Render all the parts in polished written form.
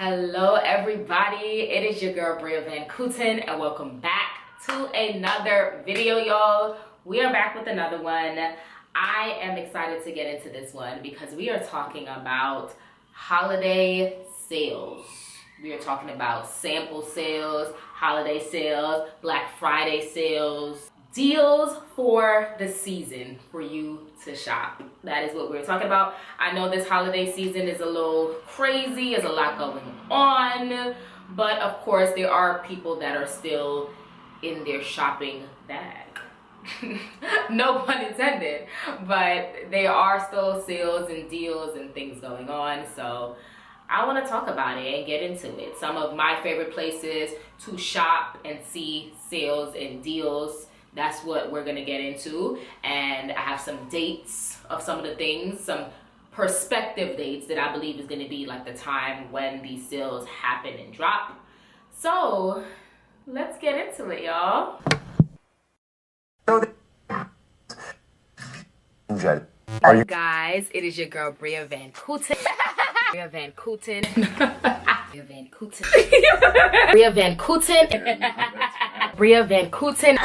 Hello everybody, it is your girl Bria Van Kooten and welcome back to another video, y'all. We are back with another one. I am excited to get into this one because we are talking about holiday sales. We are talking about sample sales, holiday sales, Black Friday sales, deals for the season for you to shop. That is what we're talking about. I know this holiday season is a little crazy, there's a lot going on, but of course there are people that are still in their shopping bag. No pun intended, but there are still sales and deals and things going on, so I want to talk about it and get into it. Some of my favorite places to shop and see sales and deals. That's what we're gonna get into, and I have some dates of some of the things, some perspective dates that I believe is gonna be like the time when these sales happen and drop. So let's get into it, y'all. Hey guys, it is your girl Bria Van Kooten. Bria Van Kooten. Bria Van Kooten. Bria Van Kooten. Bria Van Kooten.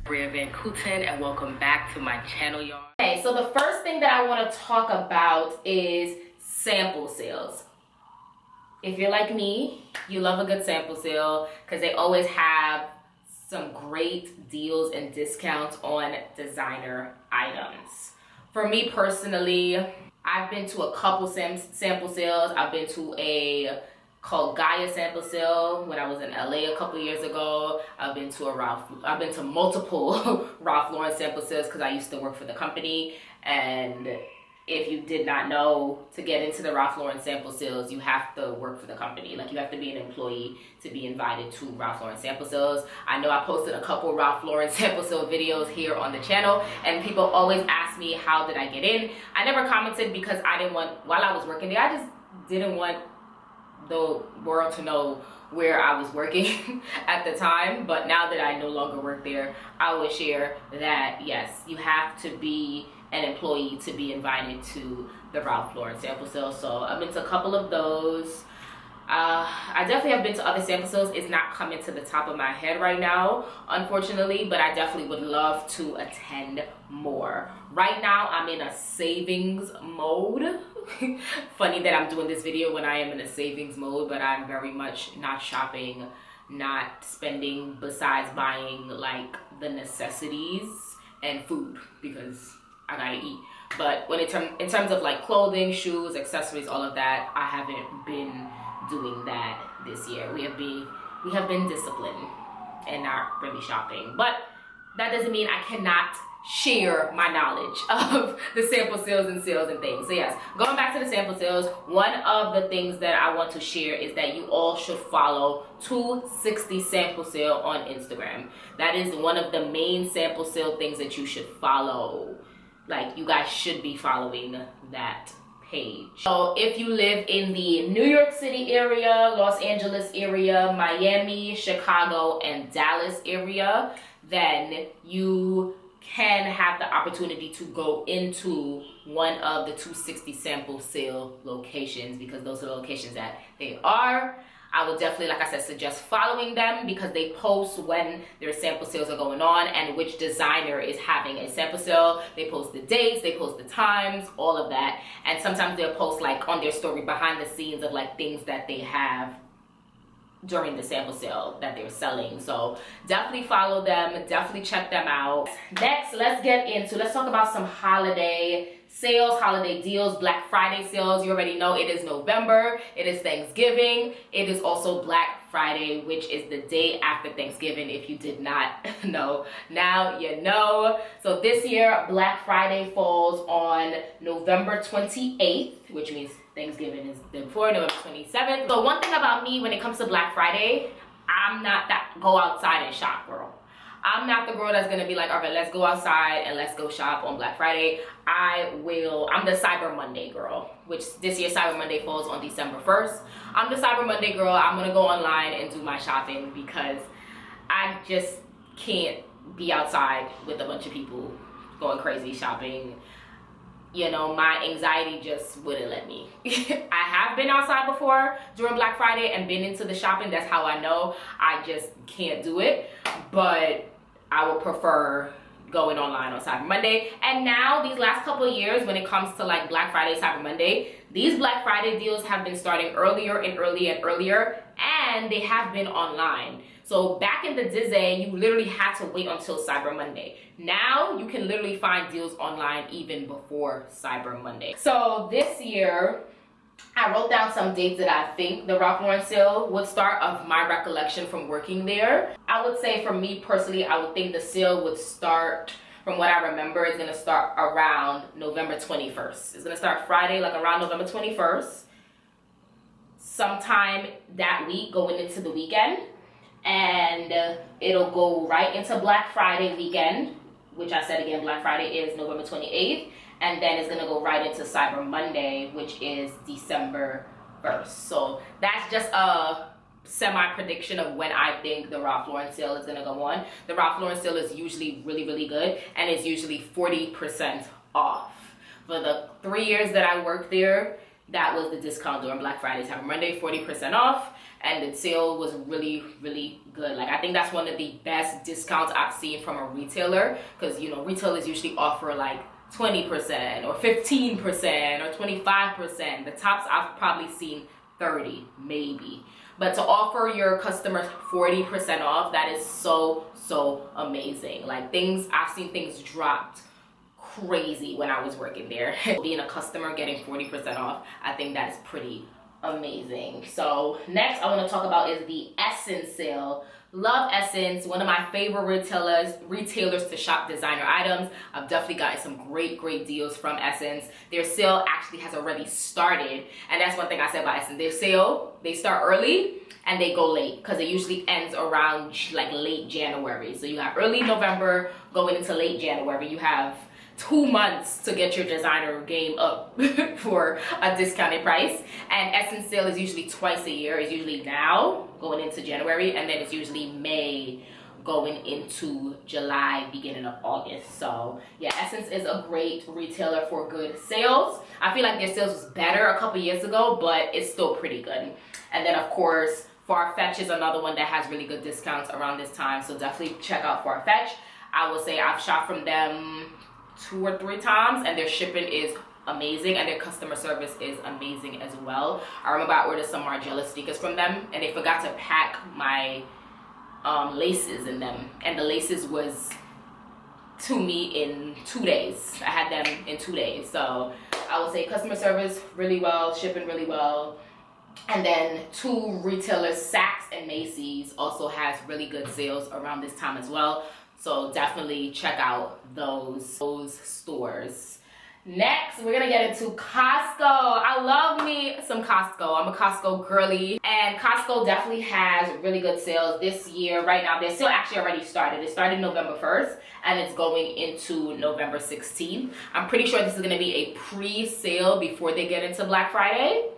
Bria Van Kooten, and welcome back to my channel, y'all. Okay, so the first thing that I want to talk about is sample sales. If you're like me, you love a good sample sale because they always have some great deals and discounts on designer items. For me personally, I've been to a couple sample sales. I've been to a called Gaia sample sale when I was in LA a couple years ago. I've been to multiple Ralph Lauren sample sales because I used to work for the company. And if you did not know, to get into the Ralph Lauren sample sales, you have to work for the company. Like, you have to be an employee to be invited to Ralph Lauren sample sales. I know I posted a couple Ralph Lauren sample sale videos here on the channel, and people always ask me, how did I get in? I never commented because I didn't want, while I was working there, I just didn't want the world to know where I was working at the time. But now that I no longer work there, I will share that yes, you have to be an employee to be invited to the Ralph Lauren sample sale. So I've been to a couple of those. I definitely have been to other sample sales. It's not coming to the top of my head right now, unfortunately, but I definitely would love to attend more. Right now, I'm in a savings mode. Funny that I'm doing this video when I am in a savings mode, but I'm very much not shopping, not spending besides buying like the necessities and food because I gotta eat. But when in terms of like clothing, shoes, accessories, all of that, I haven't been doing that this year. We have been disciplined and not really shopping, but that doesn't mean I cannot share my knowledge of the sample sales and sales and things. So yes, going back to the sample sales, one of the things that I want to share is that you all should follow 260 sample sale on Instagram. That is one of the main sample sale things that you should follow. Like, you guys should be following that page. So if you live in the New York City area, Los Angeles area, Miami, Chicago, and Dallas area, then you can have the opportunity to go into one of the 260 sample sale locations, because those are the locations that they are. I would definitely, like I said, suggest following them because they post when their sample sales are going on and which designer is having a sample sale. They post the dates, they post the times, all of that. And sometimes they'll post like on their story behind the scenes of like things that they have during the sample sale that they're selling. So definitely follow them, definitely check them out. Next, let's talk about some holiday sales, holiday deals, Black Friday sales. You already know it is November, it is Thanksgiving, it is also Black Friday, which is the day after Thanksgiving. If you did not know, now you know. So this year, Black Friday falls on November 28th, which means Thanksgiving is the before, November 27th. So one thing about me when it comes to Black Friday, I'm not that go outside and shop girl. I'm not the girl that's gonna be like, all right, let's go outside and let's go shop on Black Friday. I'm the Cyber Monday girl, which this year Cyber Monday falls on December 1st. I'm the Cyber Monday girl. I'm gonna go online and do my shopping because I just can't be outside with a bunch of people going crazy shopping. you know, my anxiety just wouldn't let me. I have been outside before during Black Friday and been into the shopping. That's how I know. I just can't do it. But I would prefer going online on Cyber Monday. And now these last couple of years, when it comes to like Black Friday, Cyber Monday, these Black Friday deals have been starting earlier and earlier, and they have been online. So back in the Disney, you literally had to wait until Cyber Monday. Now you can literally find deals online even before Cyber Monday. So this year, I wrote down some dates that I think the Ralph Lauren sale would start, of my recollection from working there. I would say for me personally, I would think the sale would start, from what I remember, it's gonna start around November 21st. It's gonna start Friday, like around November 21st. Sometime that week going into the weekend. And it'll go right into Black Friday weekend, which I said again, Black Friday is November 28th. And then it's gonna go right into Cyber Monday, which is December 1st. So that's just a semi-prediction of when I think the Ralph Lauren sale is gonna go on. The Ralph Lauren sale is usually really good, and it's usually 40% off. For the 3 years that I worked there, that was the discount during Black Friday, Cyber Monday, 40% off. And the sale was really good. Like, I think that's one of the best discounts I've seen from a retailer, because, you know, retailers usually offer like 20% or 15% or 25%. The tops I've probably seen 30 maybe. But to offer your customers 40% off, that is so amazing. Like, I've seen things dropped crazy when I was working there. Being a customer getting 40% off, I think that is pretty amazing. So next I want to talk about is the Essence sale. Love Essence, one of my favorite retailers to shop designer items. I've definitely gotten some great deals from Essence. Their sale actually has already started, and that's one thing I said about Essence. Their sale, they start early and they go late, because it usually ends around like late January. So you have early November going into late January. You have 2 months to get your designer game up for a discounted price. And Essence sale is usually twice a year. It's usually now going into January, and then it's usually May going into July, beginning of August. So yeah, Essence is a great retailer for good sales. I feel like their sales was better a couple years ago, but it's still pretty good. And then of course, Farfetch is another one that has really good discounts around this time. So definitely check out Farfetch. I will say I've shopped from them 2 or 3 times, and their shipping is amazing, and their customer service is amazing as well. I remember I ordered some Margiela sneakers from them, and they forgot to pack my laces in them, and the laces was to me in 2 days. I had them in 2 days. So I would say customer service really well, shipping really well. And then 2 retailers, Saks and Macy's, also has really good sales around this time as well. So definitely check out those stores. Next, we're gonna get into Costco. I love me some Costco. I'm a Costco girly, and Costco definitely has really good sales this year. Right now, their sale actually already started. It started November 1st, and it's going into November 16th. I'm pretty sure this is gonna be a pre-sale before they get into Black Friday.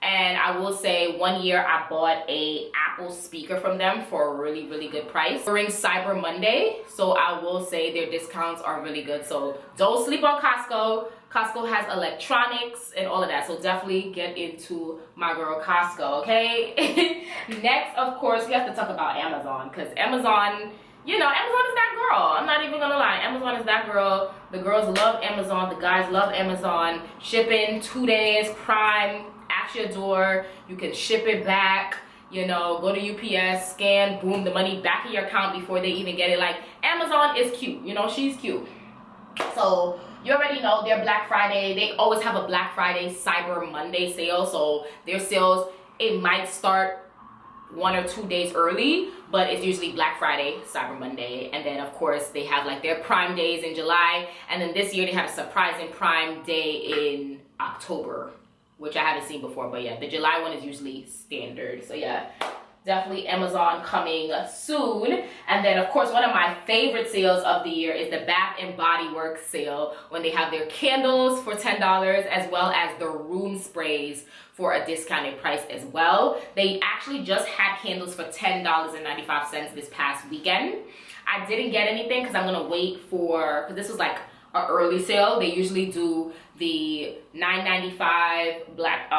And I will say 1 year I bought a Apple speaker from them for a really good price during Cyber Monday. So I will say their discounts are really good. So don't sleep on Costco. Costco has electronics and all of that. So definitely get into my girl Costco, okay? Next, of course, we have to talk about Amazon, because Amazon, you know, Amazon is that girl. I'm not even gonna lie. Amazon is that girl. The girls love Amazon. The guys love Amazon. Shipping 2 days, Prime, at your door. You can ship it back, you know, go to UPS, scan, boom, the money back in your account before they even get it. Like, Amazon is cute, you know, she's cute. So you already know their Black Friday, they always have a Black Friday Cyber Monday sale. So their sales, it might start 1 or 2 days early, but it's usually Black Friday, Cyber Monday. And then of course they have like their Prime days in July, and then this year they have a surprising Prime day in October, which I haven't seen before. But yeah, the July one is usually standard. So yeah, definitely Amazon coming soon. And then of course, one of my favorite sales of the year is the Bath and Body Works sale, when they have their candles for $10 as well as the room sprays for a discounted price as well. They actually just had candles for $10.95 this past weekend. I didn't get anything because I'm gonna wait for, because this was like an early sale. They usually do the $9.95 black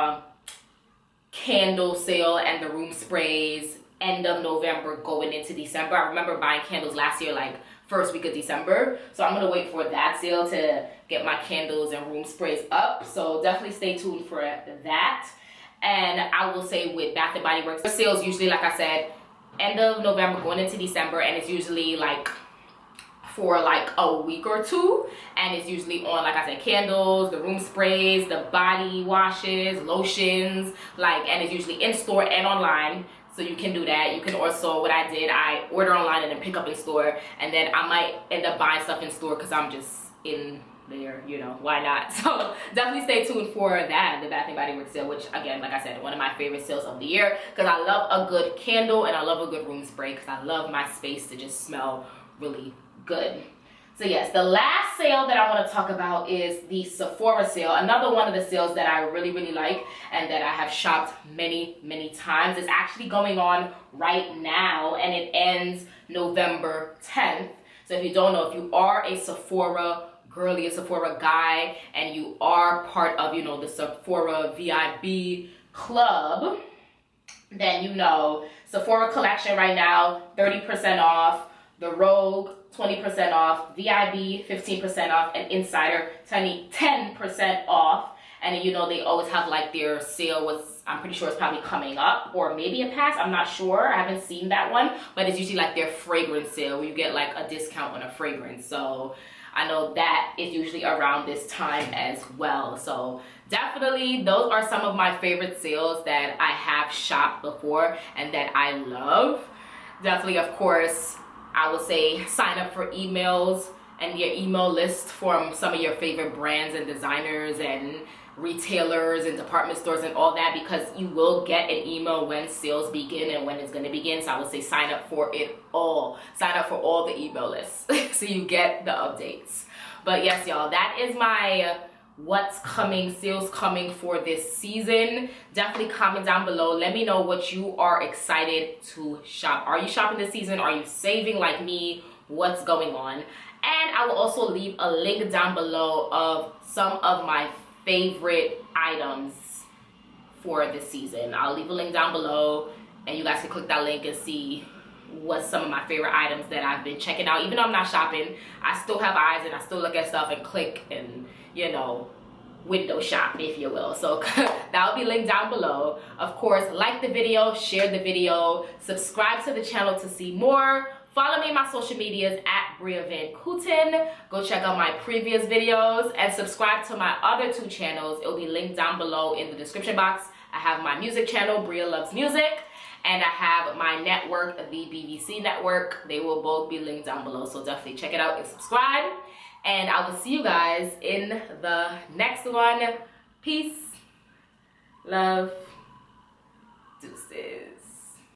candle sale and the room sprays end of November going into December. I remember buying candles last year, like first week of December. So I'm gonna wait for that sale to get my candles and room sprays up. So definitely stay tuned for that. And I will say with Bath and Body Works, the sales usually, like I said, end of November going into December, and it's usually like for like a week or two, and it's usually on, like I said, candles, the room sprays, the body washes, lotions, like, and it's usually in store and online. So you can do that. You can also, what I did, I order online and then pick up in store, and then I might end up buying stuff in store because I'm just in there, you know, why not? So definitely stay tuned for that, the Bath and Body Works sale, which again, like I said, one of my favorite sales of the year, because I love a good candle and I love a good room spray, because I love my space to just smell really good. So yes, the last sale that I want to talk about is the Sephora sale. Another one of the sales that I really, really like and that I have shopped many, many times. It's actually going on right now, and it ends November 10th. So if you don't know, if you are a Sephora girly, a Sephora guy, and you are part of, you know, the Sephora VIB club, then you know Sephora collection right now, 30% off. The Rogue, 20% off. VIB, 15% off. And Insider, 10% off. And you know, they always have like their sale with, I'm pretty sure it's probably coming up, or maybe a pass, I'm not sure. I haven't seen that one, but it's usually like their fragrance sale where you get like a discount on a fragrance. So I know that is usually around this time as well. So definitely those are some of my favorite sales that I have shopped before and that I love. Definitely, of course, I would say sign up for emails and your email list from some of your favorite brands and designers and retailers and department stores and all that, because you will get an email when sales begin and when it's going to begin. So I would say sign up for it all. Sign up for all the email lists so you get the updates. But yes, y'all, that is my what's coming, sales coming for this season. Definitely comment down below. Let me know what you are excited to shop. Are you shopping this season? Are you saving like me? What's going on? And I will also leave a link down below of some of my favorite items for this season. I'll leave a link down below and you guys can click that link and see what some of my favorite items that I've been checking out. Even though I'm not shopping, I still have eyes and I still look at stuff and click and, you know, window shop, if you will. So that'll be linked down below. Of course, like the video, share the video, subscribe to the channel to see more. Follow me on my social medias at Bria Van Kooten. Go check out my previous videos and subscribe to my other two channels. It'll be linked down below in the description box. I have my music channel, Bria Loves Music, and I have my network, the BVC Network. They will both be linked down below, so definitely check it out and subscribe. And I will see you guys in the next one. Peace, love.